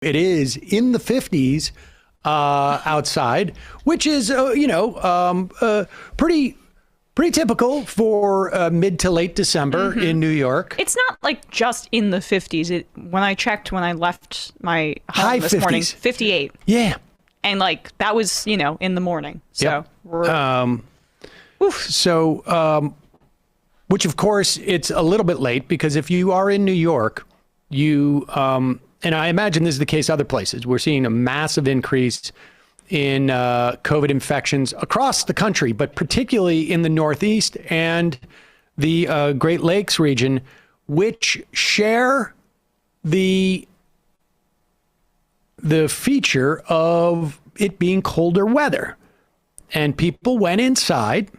it is in the 50s outside, which is, pretty typical for mid to late December in New York. It's not like just in the 50s. When I checked when I left my home High this 50s. morning, 58. Yeah. And like that was, in the morning. So which of course it's a little bit late, because if you are in New York, you and I imagine this is the case other places, we're seeing a massive increase in COVID infections across the country, but particularly in the Northeast and the Great Lakes region, which share the feature of it being colder weather. And people went inside.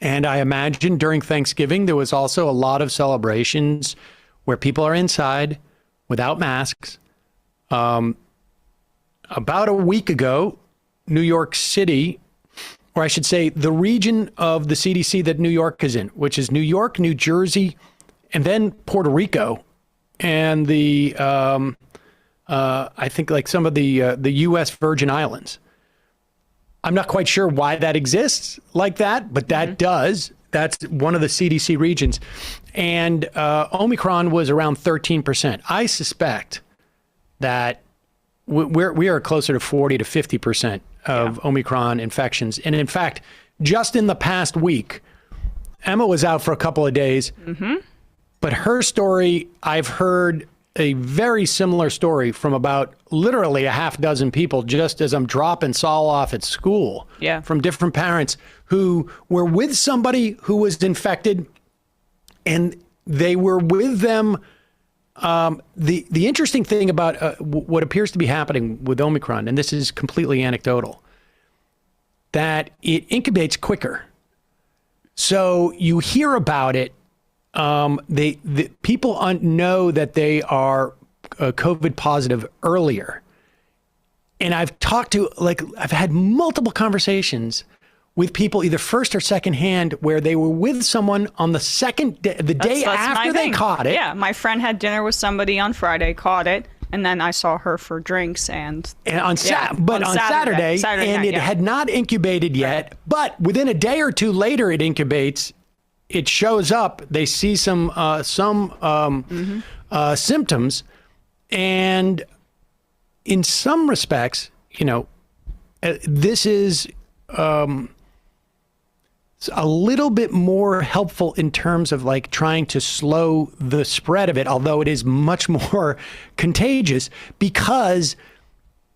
And I imagine during Thanksgiving, there was also a lot of celebrations where people are inside without masks. About a week ago, New York City, or I should say the region of the CDC that New York is in, which is New York, New Jersey, and then Puerto Rico, and the I think like some of the U.S. Virgin Islands. I'm not quite sure why that exists like that, but that does. That's one of the CDC regions. And Omicron was around 13%. I suspect that we are closer to 40 to 50% of Omicron infections. And in fact, just in the past week, Emma was out for a couple of days, but her story, I've heard a very similar story from about literally a half dozen people, just as I'm dropping Saul off at school, from different parents who were with somebody who was infected, and they were with them. The interesting thing about what appears to be happening with Omicron, and this is completely anecdotal, that it incubates quicker. So you hear about it. The people know that they are COVID positive earlier. And I've had multiple conversations with people, either first or second hand, where they were with someone on the second day, the day after they caught it. Yeah, my friend had dinner with somebody on Friday, caught it, and then I saw her for drinks and on Saturday, and it had not incubated yet, but within a day or two later, it incubates. It shows up. They see some symptoms, and in some respects, this is a little bit more helpful in terms of like trying to slow the spread of it, although it is much more contagious, because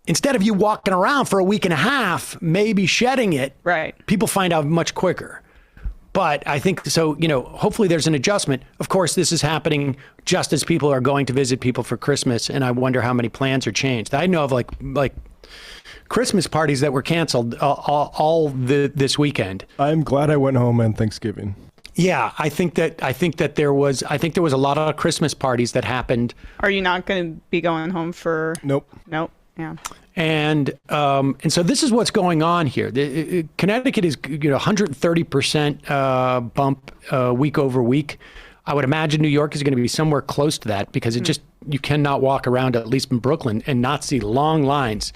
instead of you walking around for a week and a half, maybe shedding it, people find out much quicker. But I think so, hopefully there's an adjustment. Of course, this is happening just as people are going to visit people for Christmas. And I wonder how many plans are changed. I know of like Christmas parties that were canceled all this weekend. I'm glad I went home on Thanksgiving. Yeah, I think that there was a lot of Christmas parties that happened. Are you not going to be going home for? Nope. Yeah. And so this is what's going on here. Connecticut is 130% bump week over week. I would imagine New York is going to be somewhere close to that, because you cannot walk around, at least in Brooklyn, and not see long lines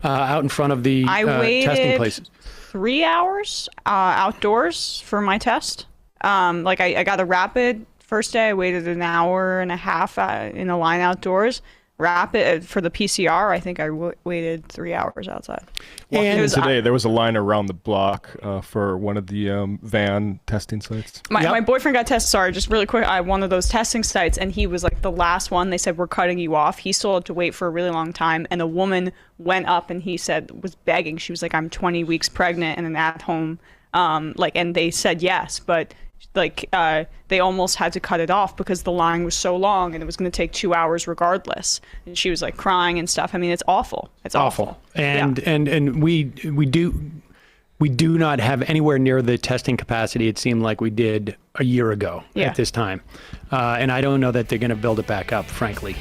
out in front of the testing places. 3 hours outdoors for my test. I got a rapid first day. I waited an hour and a half in a line outdoors. Rapid for the PCR, I think I waited 3 hours outside. And today there was a line around the block for one of the van testing sites. My boyfriend got tested, just really quick, one of those testing sites, and he was like the last one. They said, we're cutting you off. He still had to wait for a really long time, and a woman went up and he said, was begging. She was like, I'm 20 weeks pregnant and an at-home, and they said yes, but they almost had to cut it off because the line was so long and it was going to take 2 hours regardless. And she was like crying and stuff. I mean, it's awful. It's awful. And we do not have anywhere near the testing capacity it seemed like we did a year ago at this time. And I don't know that they're going to build it back up, frankly.